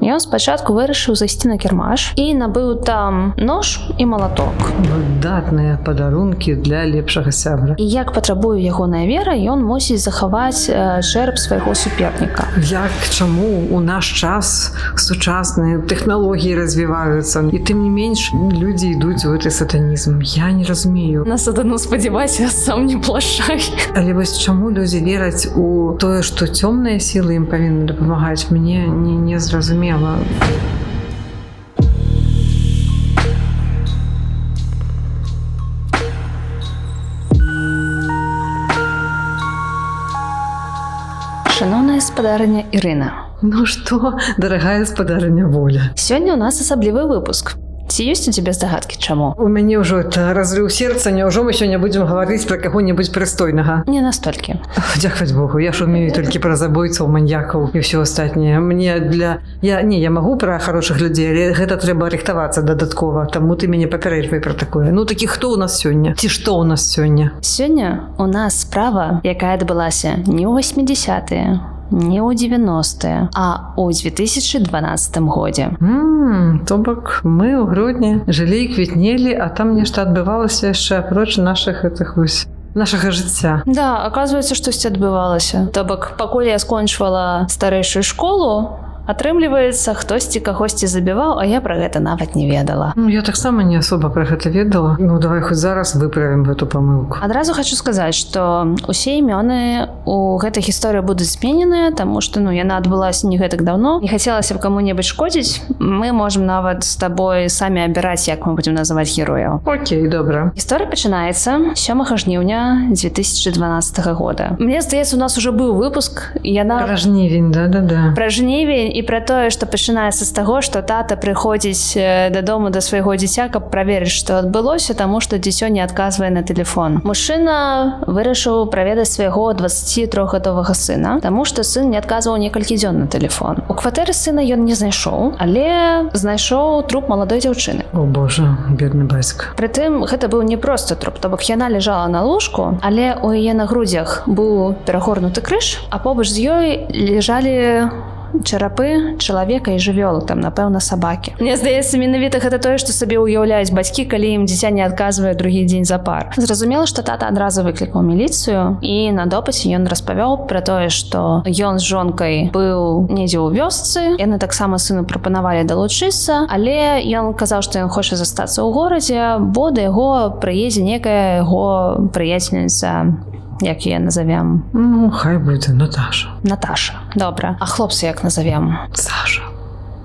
ён спачатку вырашыў зайсці на кірмаш і набыў там нож і малаток. Выдатныя падарункі для лепшага сябра. І як патрабуе ягоная вера, ён мусіць захаваць чэрап свайго суперніка. Як, чаму у наш час сучасныя тэхналогіі развіваюцца, і тым не менш людзі ідуць у гэты сатанізм. Я не разумею. На сатану спадзявайся, сам не плашай. Але вось чаму людзі вераць у тое, што цёмныя сілы ім павінны дапамагаць, мне не зразумела. Шановная спадарыня Ірына. Ну што, дарагая спадарыня Воля. Сёння ў нас асаблівы выпуск. Ці ёсць у цябе здагадкі, чаму? У мяне ўжо это разрыў сердца, няўжо мы сёння будзем гаварыць пра каго-небудзь прыстойнага? Не настолькі. Дзякаваць Богу, я ж умею толькі пра забойцаў, маньякаў і ўсё астатняе. Мне я магу пра хорошых людзей, але гэта трэба рыхтавацца дадаткова, таму ты мяне папярэджвай пра такое. Ну такі хто ў нас сёння? Ці што ў нас сёння? Сёння у нас справа, якая адбылася не ў 80-е, не ў 90-е, а ў 2012 годзе. То бок мы ў грудні жылі і квітнелі, а там нешта адбывалася яшчэ апроч нашага жыцця. Да, аказваецца, штосьці адбывалася. То бок, пакуль я скончвала старэйшую школу, атрымліваецца, хтосьці кагосьці забіваў, а я пра гэта нават не ведала. Я таксама не асоба пра гэта ведала. Ну, давай хоць зараз выправім гэту памылку. Адразу хочу сказаць, што ўсе імёны у гэтай гісторыі будуць змененыя, таму што яна адбылася не гэтак даўно. Не хацелася б каму-небудзь шкодзіць. Мы можам нават з табой самі абіраць, як мы будзем называць герояў. Окей, добра. Гісторыя пачынаецца 7 жніўня 2012 года. Мне здаецца, у нас уже быў выпуск. Пра жнівень, да. Пра жнівень і пра тое, што пачынаецца з таго, што тата прыходзіць дадому да свайго дзіця, каб праверыць, што адбылося, таму што дзіцё не адказвае на тэлефон. Мужчына вырашыў праведаць свайго 23гадовага сына, таму што сын не адказваў некалькі дзён на тэлефон. У кватэры сына ён не знайшоў, але знайшоў труп маладой дзяўчыны. О божа, бедны бацька. Прытым гэта быў не проста труп, то бок яна ляжала на ложку, але ў яе на грудзях быў перагорнуты крыж, а побач з ёй ляжалі чарапы чалавека і жывёлы, там, напэўна, сабакі. Мне здаецца, менавіта гэта тое, што сабе ўяўляюць бацькі, калі ім дзіця не адказвае другі дзень запар. Зразумела, што тата адразу выклікаў міліцыю, і на допыце ён распавёў пра тое, што ён з жонкай быў недзе ў вёсцы, яны таксама сыну прапанавалі далучыцца, але ён казаў, што ён хоча застацца ў горадзе, бо да яго прыедзе некая яго прыяцельніца, як яе назовем? Ну, хай будзе Наташа. Добра. А хлопцы як назовем?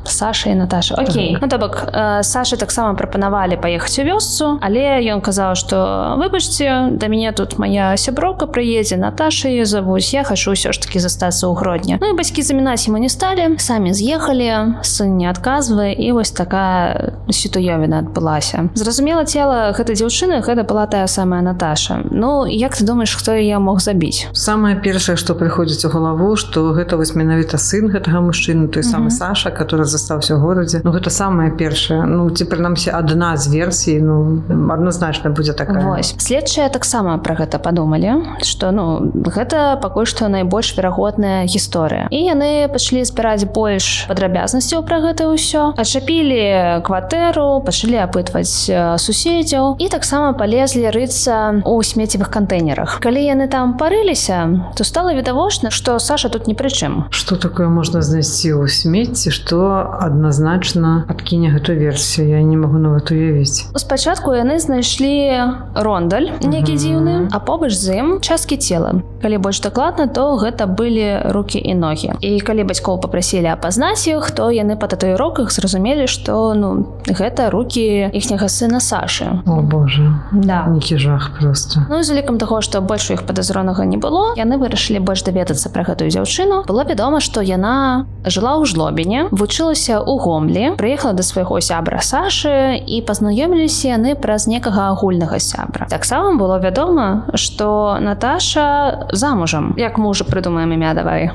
Саша і Наташа. Окей. Ну, то бок, Саша таксама прапанавалі паехаць у вёсцу, але ён казаў, што выбачце, да мяне тут моя сяброўка прыедзе, Наташа яе завуць, я хачу ўсё ж такі застацца ў Гродні. Ну і бацькі замінаць ему не сталі, самі з'ехалі, сын не адказвае, і вось такая сітуёвіна адбылася. Зразумела, цела гэтай дзяўчыны, гэта была тая самая Наташа. Ну, як ты думаеш, хто яе мог забіць? Самае першае, што прыходзіць у галаву, што гэта вось менавіта сын гэтага мужчыны, той самы Саша, который застаўся ў горадзе. Ну, гэта самае першае. Ну, ці прынамсі адна з версій, адназначна будзе такая. Вось. Следчыя таксама пра гэта падумалі, што, гэта пакуль што найбольш верагодная гісторыя. І яны пачалі збіраць больш падрабязнасцяў пра гэта ўсё. Адчапілі кватэру, пачалі апытваць суседзяў і таксама палезлі рыцца ў смеццевых кантэйнерах. Калі яны там парыліся, то стала відавочна, што Саша тут ні пры чым. Што такое можна знайсці ў смецці, што адназначна адкіне гэту версію, я не магу нават уявіць. Спачатку яны знайшлі рондаль некі дзіўны, а побач з ім часткі цела. Калі больш дакладна, то гэта былі рукі і ногі. І калі бацькоў папрасілі апазнаць іх, то яны па татуіроўках зразумелі, што гэта рукі іхняга сына Сашы. О боже, да. Некі жах проста. Ну і з улікам таго, што больш у іх падазронага не было, яны вырашылі больш даведацца пра гэтую дзяўчыну. Было вядома, што яна жыла ў Жлобіне, вучылася ў Гомлі, прыехала да свайго сябра Сашы і пазнаёміліся яны праз некага агульнага сябра. Таксама было вядома, што Наташа замужам. Як мы ўжо прыдумаем імя, давай?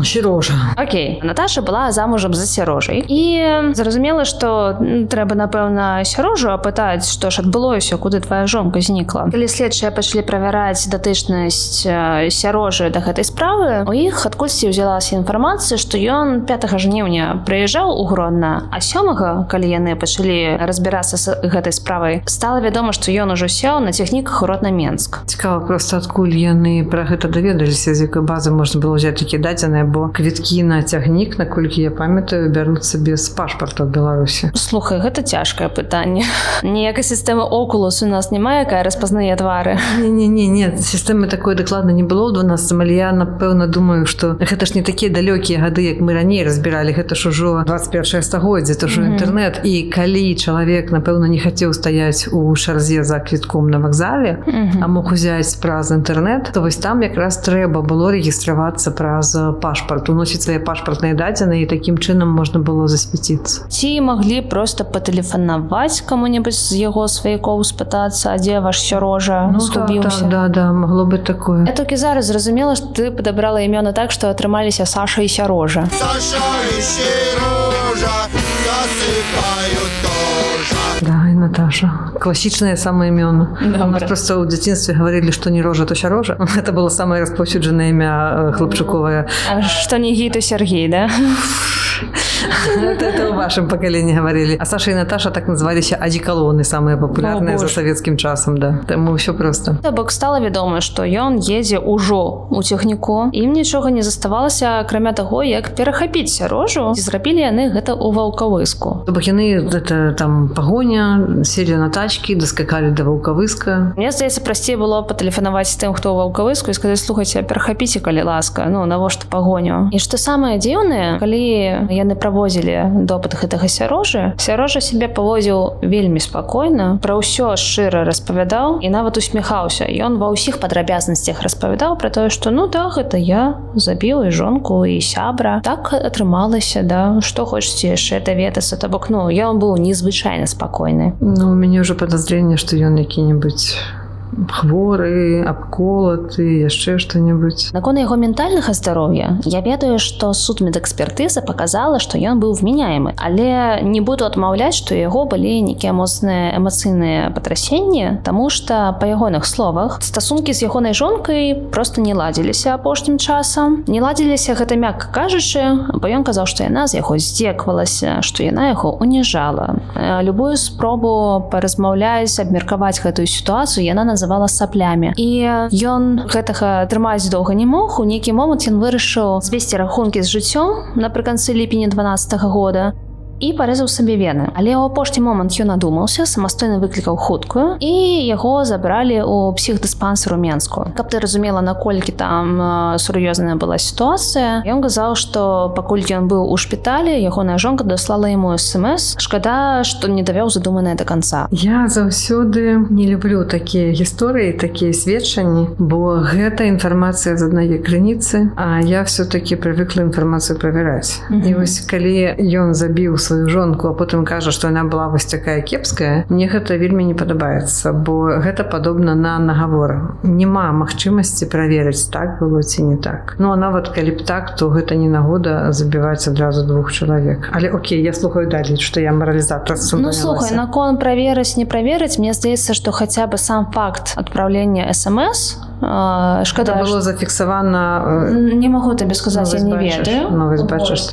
Серожа. Окей. Наташа была замужам за Серожай. І зразумела, што трэба, напэўна, Серожу апытаць, што ж адбылося, куды твая жонка знікла. Калі следчыя пачалі правяраць датычнасць Серожы да гэтай справы, у іх адкульсьці ўзялася інфармацыя, што ён 5 жніўня прыязджаў ў Гродна. А 7-га, калі яны пачалі разбірацца з гэтай справай, стала вядома, што ён ужо сеў на цягнік Гродна-Менск. Цікава проста, адкуль яны пра гэта даведаліся, з якой базы можна было ўзяць такія дадзеныя, бо квіткі на цягнік, наколькі я памятаю, бяруцца без пашпарта ў Беларусі. Слухай, гэта цяжкае пытанне. Ніякай сістэмы Oculus у нас няма, якая распазнае твары. Не, сістэмы такой дакладна не было ў 12-м, але я, напэўна, думаю, што гэта ж не такія далёкія гады, як мы раней разбіралі, гэта ж ужо 21 стагоддзе, это ж інтэрнэт. І калі чалавек, напэўна, не хацеў стаяць у чарзе за квітком на вакзале, а мог узяць праз інтэрнэт, то вось там якраз трэба было рэгістравацца праз пашпарт, уносіць свае пашпартныя дадзеныя, і такім чынам можна было засвяціцца. Ці маглі проста патэлефанаваць каму-небудзь з яго сваякоў, спытацца, а дзе ваш Сярожа згубіўся? Да, могло быць такое. Я толькі зараз зразумела, што ты падабрала імёны так, што атрымаліся Саша і Сярожа. Саша и Сережа засыпают тоже. Да, и Наташа. Классичные самые имена. Добре. У нас просто в детстве говорили, что не Рожа, то Сярожа. Это было самое распаўсюджанае імя хлопчуковое. А што не Гій, то Сергей, да? Это в вашем поколении говорили. А Саша и Наташа так назывались одеколоны, самые популярные за советским часом, да. Там все просто. То бок стала вядома, што ён едзе ўжо ў цягніку. Ім нічога не заставалася, акрамя таго, як перахапіць Сярожу. Ці зрабілі яны гэта ў Ваўкавыску. То бок яны, это там пагоня, сели на тачкі, доскакалі до Ваўкавыска. Мне здаецца, прасцей было патэлефанаваць тым, хто ў Ваўкавыску, і сказаць: слухайце, перахапіце, калі ласка, навошта пагоню. І што самае дзіўнае, калі яны правозілі допыт гэтага Сярожы, Сярожа сябе паводзіў вельмі спакойна, пра ўсё шчыра распавядаў і нават усміхаўся. Ён ва ўсіх падрабязнасцях распавядаў пра тое, што да, гэта я забіў і жонку, і сябра. Так атрымалася, да, што хочаце яшчэ даведацца. То бок, ён быў незвычайна спакойны. У мяне ўжо падазрэнне, што ён які-небудзь хворы, абколаты, яшчэ што-небудзь. Наконт яго ментальнага здароўя я ведаю, што судмедэкспертыза паказала, што ён быў вменяемы, але не буду адмаўляць, што у яго былі нейкія моцныя эмацыйныя патрасенні, таму што, па ягоных словах, стасункі з ягонай жонкай проста не ладзіліся апошнім часам. Не ладзіліся, гэта мякка кажучы, бо ён казаў, што яна з яго здзеквалася, што яна яго уніжала. Любую спробу паразмаўляць, абмеркаваць гэтую сітуацыю яна называла саплямі. І ён гэтага трымаць доўга не мог. У нейкі момант ён вырашыў звесці рахункі з жыццём напрыканцы ліпеня 12-го года і парэзаў сабе вены. Але ў апошні момант ён адумаўся, самастойна выклікаў хуткую, і яго забралі ў псіхдыспансер у Менску. Каб ты разумела, наколькі там сур'ёзная была сітуацыя, ён казаў, што пакуль ён быў у шпіталі, ягоная жонка даслала яму смс. Шкада, што не давёў задуманае да канца. Я заўсёды не люблю такія гісторыі, такія сведчанні, бо гэта інфармацыя з аднае крыніцы, а я все-таки прывыкла інфармацыю правяраць. І вось калі ён забіў сваю жонку, а потым кажа, што яна была вось такая кепская, мне гэта вельмі не падабаецца, бо гэта падобна на нагавор. Нема магчымасці праверыць, так было ці не так. А нават калі б так, то гэта не нагода забіваць адразу 2 чалавек. Але окей, я слухаю далей, што я маралізатор. Слухай, наконт праверыць, не праверыць, мне здаецца, што хаця бы сам факт адпраўлення смс, шкада, было зафіксавана. Не магу табе сказаць, я не ведаю.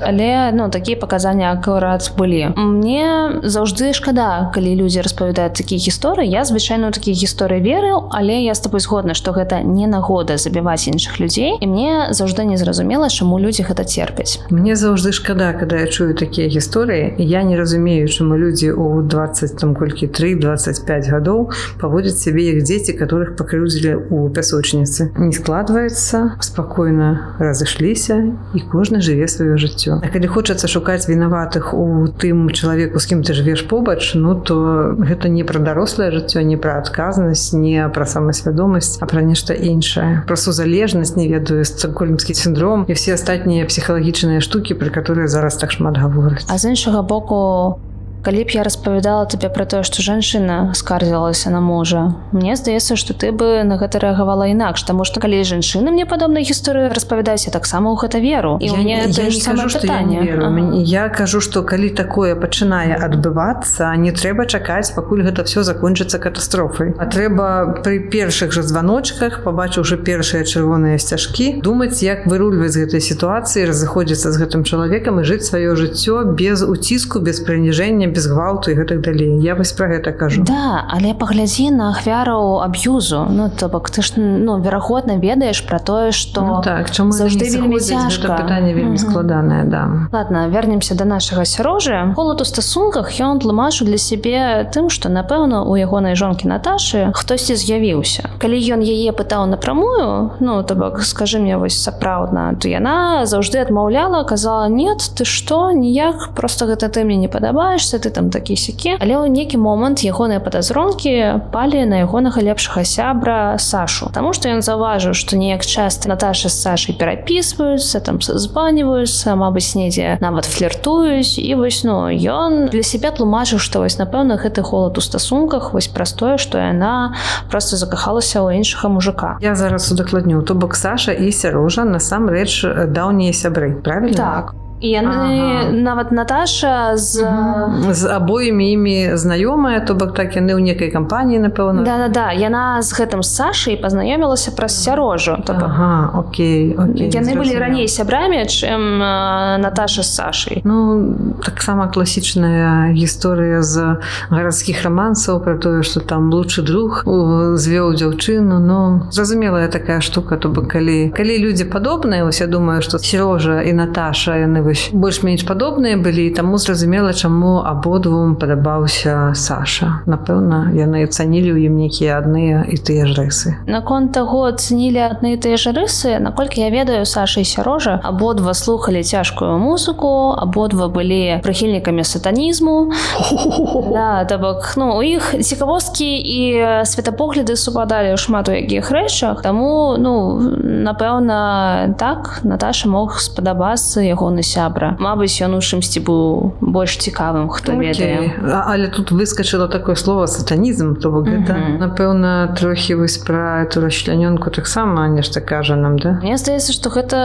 Але такія паказанні акурат былі. Мне заўжды шкада, калі людзі распавядаюць такія гісторыі. Я звычайна ў такія гісторыі верыў, але я з тобой згодна, што гэта не нагода забіваць іншых людзей, і мне заўжды не зразумела, чаму людзі гэта церпяць. Мне заўжды шкада, калі я чую такія гісторыі, і я не разумею, чаму людзі ў 23-25 гадоў паводзяць сябе як дзеці, которых пакрыўдзілі ў пясочніцы. Не складваецца, спакойна разышліся, і кожны жыве сваё жыццё. А калі хочацца шукаць вінаватых у тым чалавеку, з кім ты жывеш побач, то гэта не пра дарослае жыццё, не пра адказнасць, не пра самасвядомасць, а пра нешта іншае. Пра сузалежнасць, не ведаю, стокгольмскі сіндром і все астатнія псіхалагічныя штукі, пра которые зараз так шмат гавораць. А з іншага боку, Калі б я распавядала табе пра тое, што жанчына скардзілася на мужа, мне здаецца, што ты бы на гэта рэагавала інакш, таму што калі жанчыны мне падобныя гісторыі распавядаюць, я таксама ў гэта веру. І мне тое ж самае пытанне. Я кажу, што калі такое пачынае адбывацца, не трэба чакаць, пакуль гэта все закончыцца катастрофай. А трэба пры першых жа званочках, пабачыўшы першыя чырвоныя сцяжкі, думаць, як вырульваць з гэтай сітуацыі, разыходзіцца з гэтым чалавекам і жыць сваё жыццё без уціску, без прыніжэння, без гвалту і гэтак далей. Я вось пра гэта кажу. Да, але паглядзі на ахвяраў аб'юзу. Ну, то бок ты ж, верагодна ведаеш пра тое, што так, чаму заўжды вельмі цяжка. Гэта пытанне вельмі складанае, да. Ладно, вернемся да нашага Сярожы. Холад у стасунках ён тлумачыў для сябе тым, што, напэўна, у ягонай жонкі Наташы хтосьці з'явіўся. Калі ён яе пытаў напрамую, то бок, скажы мне вось сапраўдна, то яна заўжды адмаўляла, казала: «Нет, ты што, ніяк, просто гэта ты мне не падабаешся, ты там такі-сякі». Але ў нейкі момант ягоныя падазронкі палі на ягонага лепшага сябра Сашу. Таму што ён заўважыў, што неяк часта Наташа з Сашай перапісваюцца, там збаніваюцца, мабыць, недзе нават фліртуюць. І вось, ён для сябе тлумачыў, што вось, напэўна, гэты холад у стасунках вось праз тое, што яна проста закахалася ў іншага мужика. Я зараз удакладню. То бок Саша і Сярожа насамрэч даўнія сябры, правильно? Так. І яны, нават Наташа з абоімі імі знаёмая, то бок так яны ў некай кампаніі, напэўна. Да, яна з гэтым Сашай пазнаёмілася праз Сярожу. Окей. Яны былі раней сябрамі, чым Наташа з Сашай. Таксама класічная гісторыя з гарадскіх рамансаў пра тое, што там лучшы друг звёў дзяўчыну. Зразумелая такая штука, то бок калі людзі падобныя, вось я думаю, што Сярожа і Наташа, яны больш-менш падобныя былі, таму зразумела, чаму абодвум падабаўся Саша. Напэўна, яны цанілі ў ім нейкія адныя і тыя ж рысы. Наконт таго, цанілі адны і тыя ж рысы, наколькі я ведаю, Саша і Сярожа абодва слухалі цяжкую музыку, абодва былі прыхільнікамі сатанізму. Да, то бок, у іх цікавосткі і светапогляды супадалі ў шмат у якіх рэчах, таму, напэўна, так, Наташа мог спадабацца ягоны сябра. Мабыць, ён у чымсьці быў больш цікавым, хто ведае. Але тут выскачыла такое слово сатанізм, то бок гэта, напэўна, трохі вось пра эту расчлянёнку таксама нешта кажа нам, да? Мне здаецца, што гэта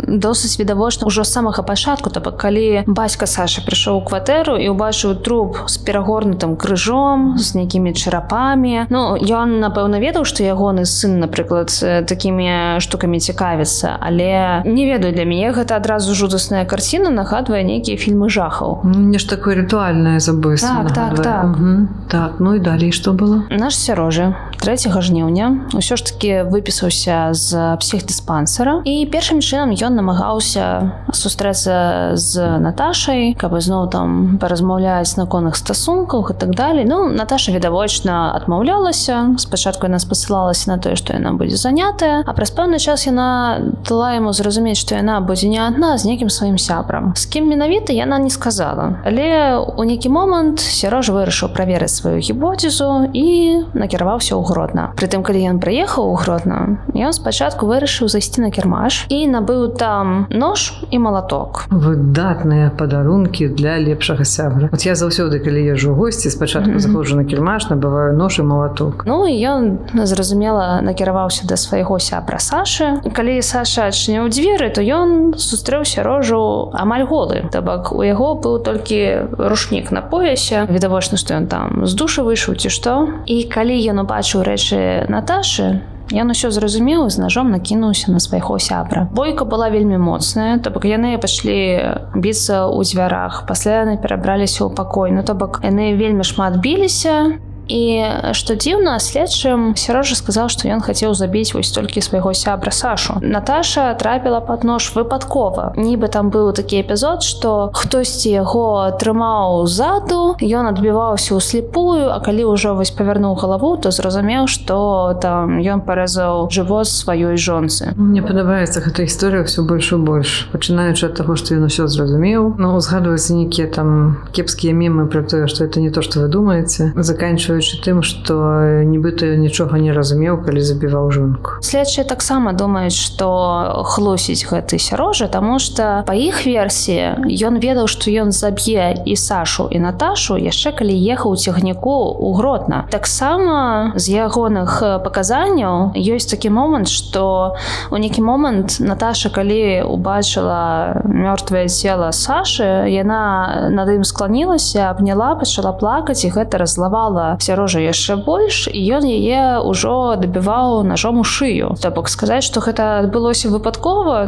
досыць відавочна ўжо з самага пачатку, то бок, калі бацька Саша прыйшоў у кватэру і ўбачыў труп з перагорнутым крыжом, з нейкімі чарапамі, ён, напэўна, ведаў, што ягоны сын, напрыклад, такімі штукамі цікавіцца, але не ведаю, для мяне гэта адразу жудасная карціна нагадвае нейкія фільмы жахаў. Нешта такое ритуальнае забойства нагадвае. Так, і далей што было? Наш Сярожа 3 жніўня ўсё ж такі выпісаўся з псіхдыспансера, і першым чынам ён намагаўся сустрэцца з Наташай, каб зноў там паразмаўляць наконт іх стасункаў і так далей. Наташа відавочна адмаўлялася. Спачатку яна спасылалася на тое, што яна будзе занятая, а праз пэўны час яна дала яму зразумець, што яна будзе не адна, з нейкім сваім сябрам. З кім менавіта яна не сказала. Але ў нейкі момант Сярожа вырашыў праверыць сваю гіпотэзу і накіраваўся ў Гродна. Прытым, калі ён прыехаў у Гродна, ён спачатку вырашыў зайсці на кірмаш і набыў там нож і малаток. Выдатныя падарункі для лепшага сябра. Вот я заўсёды, калі езжу ў госці, спачатку заходжу на кірмаш, набываю нож і малаток. І ён, зразумела, накіраваўся да свайго сябра Сашы. Калі Саша адчыніў дзверы, то ён сустрэў Сярожу амаль голы. То бок, у яго быў толькі рушнік на поясе. Відавочна, што ён там з душы выйшаў ці што. І калі ён убачыў рэчы Наташы, ён усё зразумеў і з ножом накінуўся на свайго сябра. Бойка была вельмі моцная, то бок яны пашлі біцца ў дзвярах, пасля яны перабраліся ў пакой. То бок яны вельмі шмат біліся. І што дзіўна, следчым Сярожа сказаў, што ён хацеў забіць вось толькі свайго сябра Сашу. Наташа трапіла пад нож выпадкова. Нібы там быў такі эпізод, што хтосьці яго трымаў ззаду, ён адбіваўся ўслепую, а калі ўжо вось павярнуў галаву, то зразумеў, што там ён парэзаў жывот сваёй жонцы. Мне падабаецца гэта гісторыя ўсё больш і больш. Пачынаючы ад таго, што ён усё зразумеў, узгадваюцца нейкія там кепскія мемы пра тое, што это не то, што вы думаеце, заканчваючы аргументуючы тым, што нібыта нічога не разумеў, калі забіваў жонку. Следчыя таксама думаюць, што хлусіць гэты Сярожа, таму што па іх версіі ён ведаў, што ён заб'е і Сашу, і Наташу яшчэ калі ехаў у цягніку ў Гродна. Таксама з ягоных паказанняў ёсць такі момант, што у нейкі момант Наташа, калі убачыла мёртвае цела Сашы, яна над ім скланілася, абняла, пачала плакаць, і гэта раззлавала Сярожа яшчэ больш, і ён яе ўжо дабіваў ножом у шыю. То бок сказаць, што гэта адбылося выпадкова,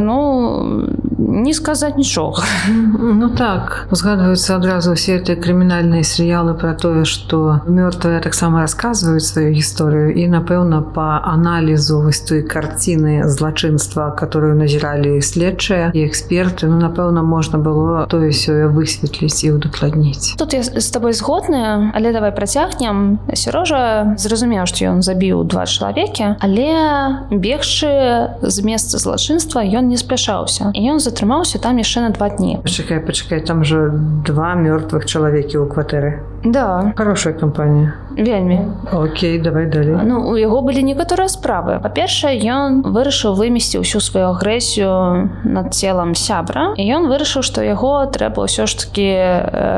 не сказаць нічога. Ну так, узгадваюцца адразу ўсе гэтыя крымінальныя серыялы пра тое, што мёртвыя таксама расказваюць сваю гісторыю, і, напэўна, па аналізу вось той карціны злачынства, которую назіралі следчыя і эксперты, напэўна, можна было тое-сёе высветліць і ўдакладніць. Тут я з табой згодная, але давай працягнем. Сярожа зразумеў, што ён забіў 2 чалавекі, але бегчы з месца злачынства ён не спяшаўся. І ён затрымаўся там яшчэ на 2 дні. Пачакай, там же 2 мёртвых чалавекі ў кватэры. Да. Хорошая кампанія. Вельмі. Окей, давай далей. У яго былі некаторыя справы. Па-першае, ён вырашыў вымесці ўсю сваю агрэсію над целам сябра, і ён вырашыў, што яго трэба ўсё ж такі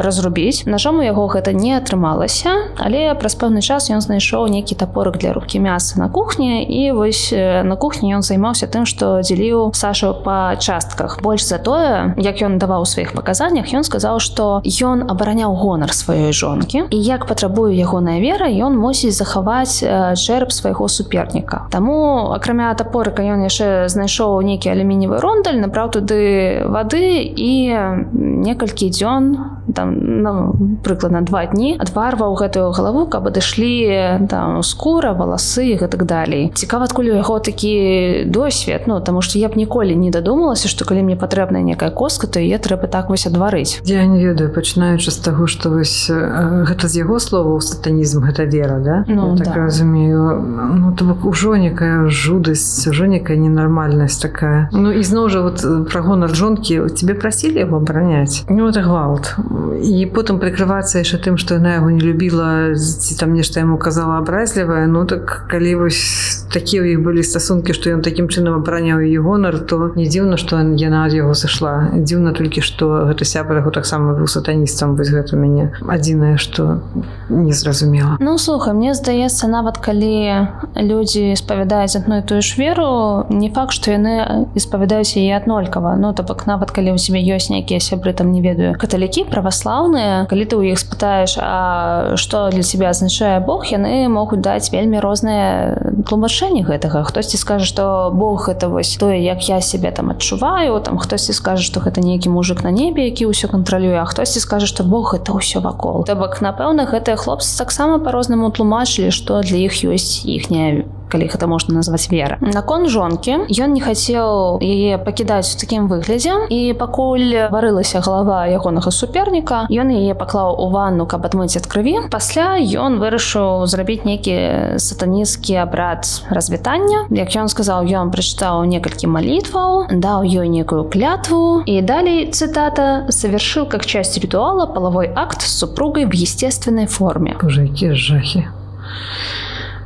разрубіць. Ножом у яго гэта не атрымалася, але праз пэўны час ён знайшоў нейкі тапорык для рубкі мяса на кухні, і вось на кухні ён займаўся тым, што дзеліў Сашу па частках. Больш за тое, як ён даваў у сваіх паказаннях, ён сказаў, што ён абараняў гонар сваёй жонкі, і як патрабуе ягоная вера, ён мусіць захаваць чэрап свайго суперніка. Таму, акрамя тапорыка, ён яшчэ знайшоў нейкі алюмініевы рондаль, набраў туды вады і некалькі дзён, прыкладна 2 дні, адварваў гэтую галаву, каб адышлі скура, валасы і гэтак далей. Цікава, адкуль у яго такі досвед, таму што я б ніколі не дадумалася, што калі мне патрэбная некая костка, то яе трэба так вось адварыць. Я не ведаю, пачынаючы з таго, што вось гэта з яго словаў сатанізм, гэта вера, да? Я так разумею. То бок ужо некая жудасць, ужо некая ненармальнасць такая. І зноў жа, пра гонар жонкі, тебе прасілі яго абараняць? Это гвалт. І потым прыкрывацца яшчэ тым, што яна яго не любіла, ці там нешта яму казала абразлівае, так калі вось такія ў іх былі стасункі, што ён такім чынам абараняў яе гонар, то не дзіўна, што яна ад яго сышла. Дзіўна толькі, што гэты сябар яго таксама быў сатаністам. Вось гэта у мяне адзінае, што не зразумела. Слухай, мне здаецца, нават калі людзі спавядаюць адну і тую ж веру, не факт, што яны спавядаюць яе аднолькава. То бок нават калі ў цябе ёсць нейкія сябры, там не ведаю, каталікі, праваслаўныя, калі ты ў іх спытаеш, а што для цябе азначае Бог, яны могуць даць вельмі розныя тлумачэнні гэтага. Хтосьці скажа, што Бог гэта вось тое, як я сябе там адчуваю, хтосьці скажа, што гэта нейкі мужык на небе, які ўсё кантралюе, а хтосьці скажа, што Бог гэта ўсё вакол. То бок, напэўна, гэтыя хлопцы таксама па-рознаму тлумачылі, што для іх ёсць іхняя, калі гэта можна назваць, вера. Наконт жонкі, ён не хацеў яе пакідаць у такім выглядзе, і пакуль варылася галава ягонага суперніка, ён яе паклаў у ванну, каб адмыць ад крыві. Пасля ён вырашыў зрабіць нейкі сатанісцкі абрад развітання. Як ён сказаў, ён прачытаў некалькі малітваў, даў ёй некую клятву, і далей, цитата, «совершил как часть ритуала половой акт с супругой в естественной форме». Боже, якія жахі.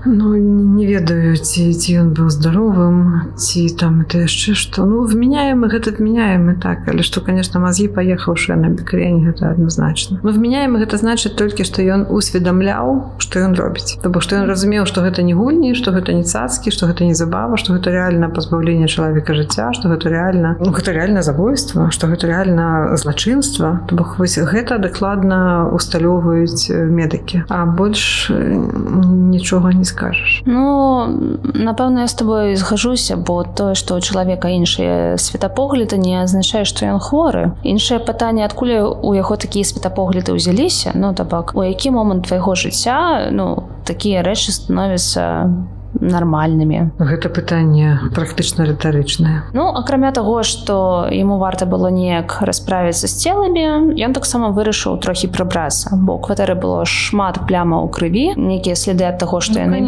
Не ведаю, ці ён быў здаровым, ці там это яшчэ што. Вменяемы гэта вменяемы, так, але што, конечно, мазгі паехаўшыя на бекрень, гэта адназначна. Вменяемы гэта значыць толькі, што ён усведамляў, што ён робіць. То бок, што ён разумеў, што гэта не гульні, што гэта не цацкі, што гэта не забава, што гэта рэальна пазбаўленне чалавека жыцця, што гэта рэальна забойства, што гэта рэальна злачынства. То бок, вось гэта дакладна усталёўваюць медыкі. А больш нічога не скажаш. Напэўна, я з табой згажуся, бо тое, што ў чалавека іншыя светапогляды, не азначае, што ён хворы. Іншае пытанне, адкуль у яго такія светапогляды ўзяліся, то бок, у які момант твайго жыцця, такія рэчы становяцца нармальнымі. Гэта пытанне практычна рытарычнае. Ну, акрамя таго, што яму варта было неяк расправіцца з целамі, ён таксама вырашыў трохі прыбрацца, бо ў кватэры было шмат плямаў у крыві, нейкія сліды ад таго, што яны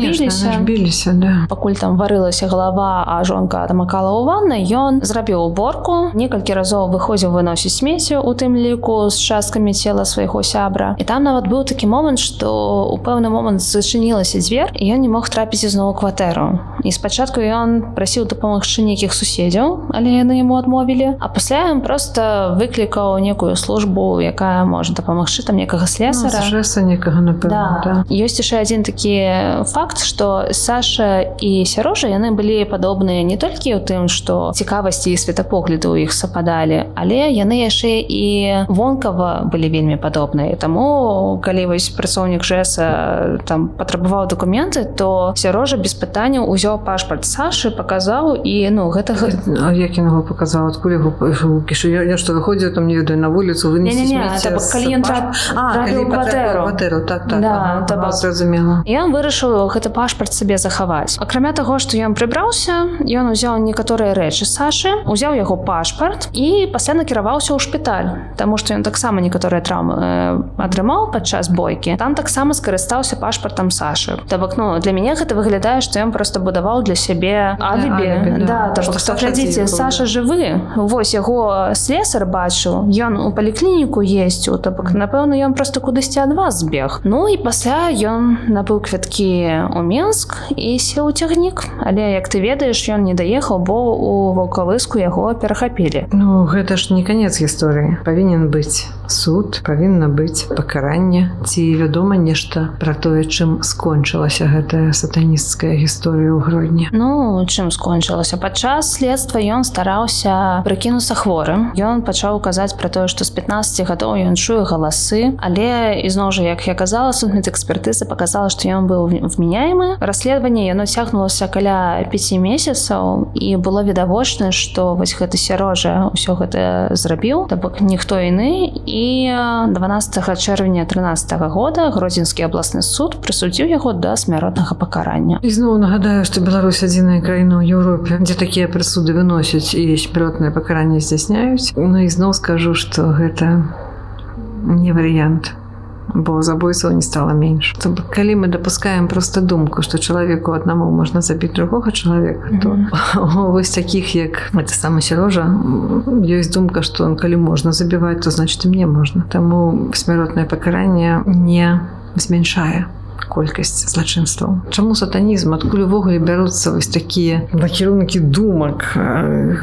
біліся, да. Пакуль там варылася галава, а жонка тамакала ў ваннай, ён зрабіў уборку, некалькі разоў выходзіў выносіць смецце, у тым ліку з часткамі цела свайго сябра. І там нават быў такі момант, што ў пэўны момант зачынілася дзвер, і ён не мог трапіць ізноў у кватэру. І спачатку ён прасіў дапамагчы нейкіх суседзяў, але яны яму адмовілі, а пасля ён проста выклікаў некую службу, якая можа дапамагчы там некага слесара. Некага, напэўна, да. Ёсць яшчэ адзін такі факт, што Саша і Сярожа, яны былі падобныя не толькі ў тым, што цікавасці і светапогляды ў іх сападалі, але яны яшчэ і вонкава былі вельмі падобныя. Таму, калі вось працоўнік ЖЭСа там патрабаваў дакументы, то Сярожа без пытанняў узяў пашпарт Сашы, паказаў, і ну гэта... А як ён яго паказаў? Адкуль яго кішэню? Я што, выходзіў там, не ведаю, на вуліцу, вынесці смецце? Не, калі ён трапіў у кватэру. Так, да, зразумела. Ён вырашыў гэты пашпарт сабе захаваць. Акрамя таго, што ён прыбраўся, ён узяў некаторыя рэчы Сашы, узяў яго пашпарт і пасля накіраваўся ў шпіталь, таму што ён таксама некаторыя траўмы атрымаў падчас бойкі. Там таксама скарыстаўся пашпартам Сашы. То бок, ну, для мяне гэта выглядае, што ён проста будаваў для сябе алібі. Да, то бок, што глядзіце, Саша жывы. Вось яго слесар бачыў, ён у паліклініку ездзіў, то бок, напэўна, ён проста кудысьці ад вас збег. Ну і пасля ён набыў квіткі ў Менск і сеў у цягнік. Але, як ты ведаеш, ён не даехаў, бо у Ваўкавыску яго перахапілі. Ну, гэта ж не канец гісторыі. Павінен быць суд, павінна быць пакаранне. Ці вядома нешта пра тое, чым скончылася гэтая сатанісцкая гісторыя ў Гродні? Ну, чым скончылася? Падчас следства ён стараўся прыкінуцца хворым. Ён пачаў казаць пра тое, што з 15 гадоў ён чуе галасы, але, ізноў жа, як я казала, судмедэкспертыза паказала, што ён быў вменяемы. Расследаванне яно цягнулася каля 5 месяцаў, і было відавочна, што вось гэты Сярожа ўсё гэта зрабіў, то бок ніхто іны. І 12 чэрвеня 13 года Гродзенскі абласны суд прысудзіў яго да смяротнага пакарання. І зноў нагадаю, што Беларусь адзіная краіна ў Еўропе, дзе такія прысуды выносяць і смяротнае пакаранне здзяйсняюць. Ну і зноў скажу, што гэта не варыянт, бо забойцаў не стала менш. То калі мы дапускаем проста думку, што чалавеку аднаму можна забіць другога чалавека, то вось такіх, як гэта самы Сярожа, ёсць думка, што калі можна забіваць, то значыць і мне можна. Таму смяротнае пакаранне не змяншае колькасць злачынстваў. Чаму сатанізм? Адкуль увогуле бяруцца вось такія накірункі думак?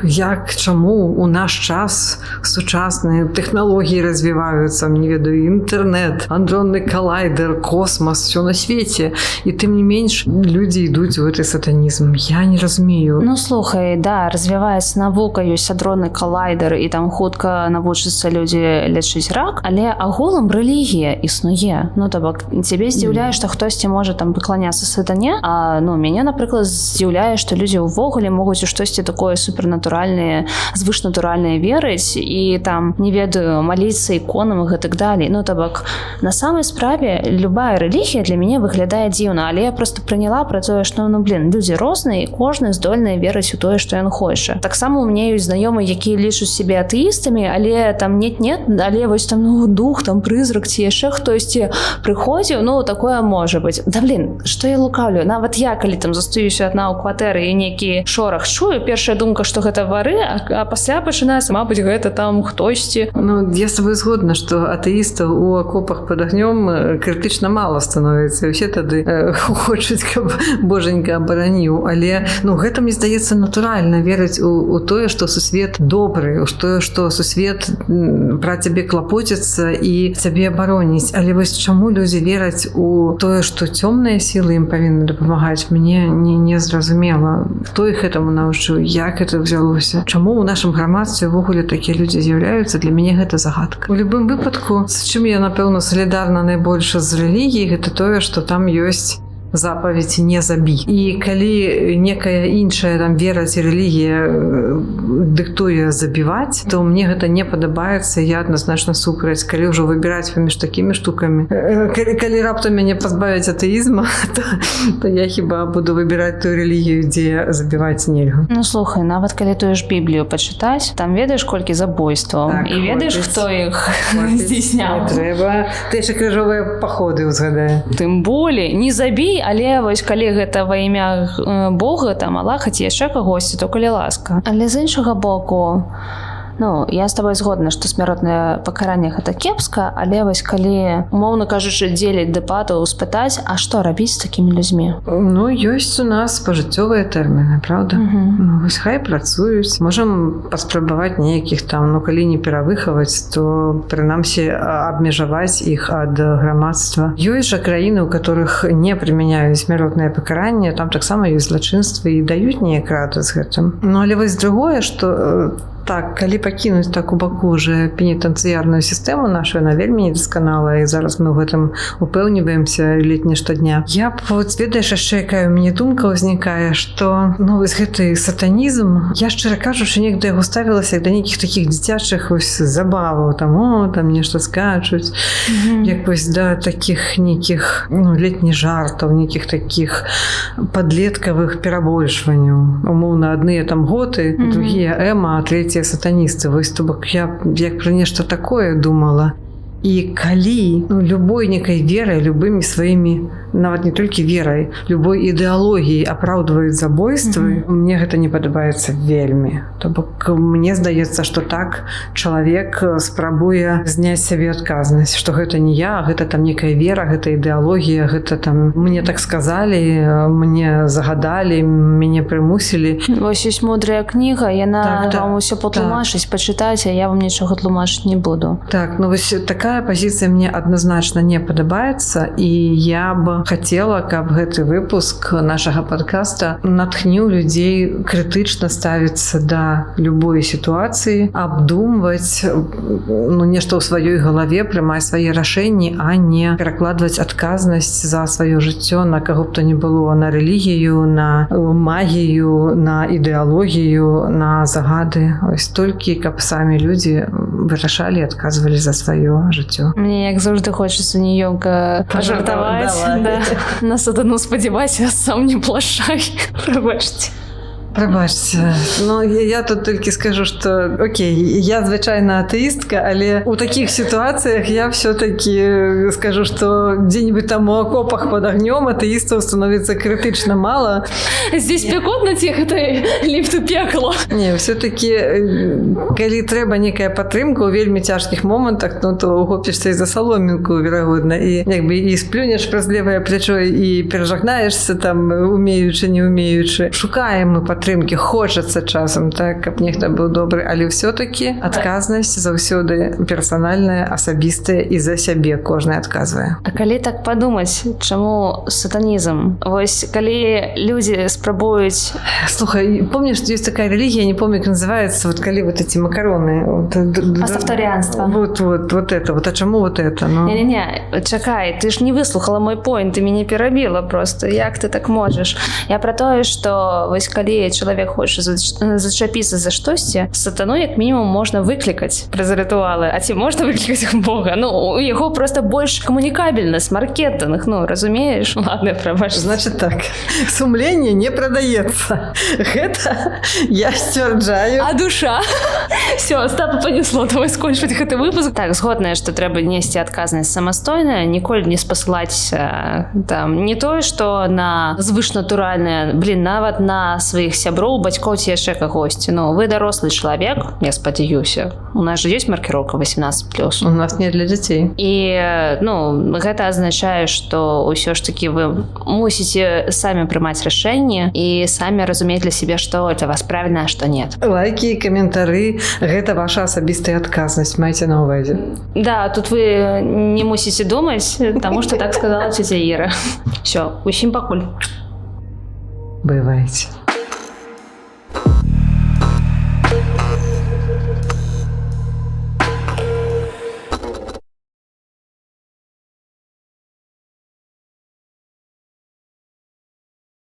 Як, чаму у наш час сучасныя тэхналогіі развіваюцца, не ведаю, інтэрнет, андронны калайдер, космас, все на свеце. І тым не менш людзі ідуць у гэты сатанізм. Я не разумею. Ну, слухай, да, развіваецца навука, ёсць адронны калайдер, і там хутка навучацца людзі лечыць рак, але агулам рэлігія існуе. Ну, то бок, цябе здзіўляе, што хтосьці можа там пакланяцца сатане, а ну, мяне, напрыклад, здзіўляе, што людзі ўвогуле могуць у штосьці такое супернатуральнае, звышнатуральнае верыць і там, не ведаю, маліцца іконам і гэтак далей. Ну, то бок, на самай справе любая рэлігія для мяне выглядае дзіўна, але я просто прыняла пра тое, што, ну, блин, людзі розныя, і кожны здольны верыць у тое, што ён хоча. Таксама у мяне ёсць знаёмыя, якія лічуць сябе атэістамі, але там нет, але вось там, ну, дух, там прызрак ці яшчэ хтосьці прыходзіў, ну, такое можа быць. Да, блин, што я лукаўлю? Нават я, калі там застаюся адна ў кватэры і нейкі шорах чую, першая думка, што гэта вары, а пасля пачынаецца, мабыць, гэта там хтосьці. Ну, я з тобой згодна, што атэістаў у акопах пад агнём крытычна мала становіцца. Усе тады хочуць, каб боженька абараніў. Але, ну, гэта, мне здаецца, натуральна верыць у тое, што сусвет добры, у тое, што сусвет пра цябе клапоціцца і цябе абароніць. Але вось чаму людзі вераць у тое, што цёмныя сілы ім павінны дапамагаць, мне не зразумела. Хто іх гэтаму навучыў, як гэта ўзялося? Чаму ў нашым грамадстве ўвогуле такія людзі з'яўляюцца? Для мяне гэта загадка. У любым выпадку, з чым я, напэўна, салідарна найбольш з рэлігіяй, гэта тое, што там ёсць запаведь не забі. І калі некая іншая там вера ці рэлігія дыктуе забіваць, то мне гэта не падабаецца, я адназначна супраць. Калі ўжо выбіраць паміж такімі штукамі, калі раптам мяне пазбавяць атэізма, то я хіба буду выбіраць тую рэлігію, дзе забіваць нельга. Ну слухай, нават калі тую ж Біблію пачытаць, там ведаеш колькі забойстваў, Так, і ведаеш, хватить. хто іх Не здзейсняў. трэба. Ты яшчэ крыжовыя паходы ўзгадай. Тым болей не забій, але вось калі гэта ва імя Бога, там Аллаха ці яшчэ кагосьці, то калі ласка. Але з іншага боку, ну, я з табой згодна, што смяротнае пакаранне гэта кепска, але вось калі, умоўна кажучы, дзеліць дэбату, спытаць, а што рабіць з такімі людзьмі? Ну, ёсць у нас пажыццёвыя тэрміны, правда? Ну, вось хай працуюць. Можам паспрабаваць нейкіх там, ну, калі не перавыхаваць, то, прынамсі, абмежаваць іх ад грамадства. Ёсць жа краіны, у которых не прымяняюць смяротнае пакаранне, там таксама ёсць злачынствы і даюць неяк рады з гэтым. Ну, але вось другое, што так, калі пакінуць так у баку уже пенітэнцыярную сістэму нашу, яна вельмі недасканалая, і зараз мы ў гэтым упэўніваемся ледзь штодня. Я б, вот, ведаеш, яшчэ якая ў мяне думка ўзнікае, што, ну, вось гэты сатанізм, я шчыра кажучы, неяк да яго ставілася як да нейкіх такіх дзіцячых вось забаваў, там, о, там нешта скачуць, як вось да такіх нейкіх, ну, летніх жартаў, нейкіх такіх падлеткавых перабольшванняў. Умоўна, адныя там готы, другія эма, а трэція сатаністы. Вось, то бок, я як пра нешта такое думала. І калі, ну, любой некай верай, любымі сваімі, нават не толькі верай, любой ідэалогіяй апраўдваюць забойствы, мне гэта не падабаецца вельмі. То бок, мне здаецца, што так чалавек спрабуе зняць сябе адказнасць, што гэта не я, гэта там некая вера, гэта ідэалогія, гэта там мне так сказалі, мне загадалі, мяне прымусілі. Вось ёсць мудрая кніга, яна Так, вам усё патлумачыць, пачытаць, а я вам нічога тлумачыць не буду. Так, ну вось такая пазіцыя мне адназначна не падабаецца, і я б хацела, каб гэты выпуск нашага падкаста натхніў людзей крытычна ставіцца да любой сітуацыі, абдумваць, ну, нешта ў сваёй галаве, прымаць свае рашэнні, а не перакладваць адказнасць за сваё жыццё на каго б то не было, на рэлігію, на магію, на ідэалогію, на загады. Ось толькі каб самі людзі вырашалі і адказвалі за сваё жыццё. Мне, як заўжды, хочацца неёмка пажартаваць. Да. На сатану спадзявайся, сам не плашай. Прабачце. Прабачце. Ну, я тут толькі скажу, што, окей, я звычайна атэістка, але ў такіх сітуацыях я все-таки скажу, што дзе-нибудь там у акопах под агнём атэістаў становіцца крытычна мала. Здесь пекотна ці гэта ліфт у пекло? Не, все-таки, калі трэба некая падтрымка ў вельмі цяжкіх момантах, ну, то ухопішся і за саломінку, верагодна, і як бы і сплюнеш праз левае плячо і перажагнаешся там, умеючы, не умеючы. Шукаем мы падтрымкі, хочацца часам, так, каб нехта быў добры, але ўсё-такі адказнасць заўсёды персанальная, асабістая, і за сябе кожны адказвае. А калі так падумаць, чаму сатанізм? Вось, калі людзі спрабуюць... Слухай, помнишь, есть такая религия, не помню, как называется, вот коли вот эти макароны... Пастафтаріанства. Вот это, вот, а чему вот это? Ну... Не-не-не, чакай, ты ж не выслухала мой поінт, ты мяне перабіла просто, як ты так можаш? Я пра тое, што вось калі чалавек хоча зачапіцца за штосьці, сатану як мінімум можна выклікаць праз рытуалы, а ці можна выклікаць Бога? Ну, у яго просто больш камунікабельнасць, маркетинг, ну, разумееш? Ладно, прабач. Значит так, сумление не продаецца. Гэта я сцвярджаю. А душа? Все, Остапа понесло, давай скончваць гэты выпуск. Так, згодная, што трэба несці адказнасць самастойна, ніколі не спасылаць там не тое, што на звышнатуральнае, нават на сваіх сяброў, бацькоў ці яшчэ кагосьці. Ну, вы дарослы чалавек, я спадзяюся. У нас же ёсць маркіроўка 18+. У нас не для дзяцей. І, ну, гэта азначае, што ўсё ж такі вы мусіце самі прымаць рашэнне і самі разумець для сябе, што для вас правільна, а што нет. Лайкі, каментары, гэта ваша асабістая адказнасць, майце на ўвазе. Да, тут вы не мусіце думаць, таму што так сказала цёця Іра. Всё, усім пакуль. Бывайце.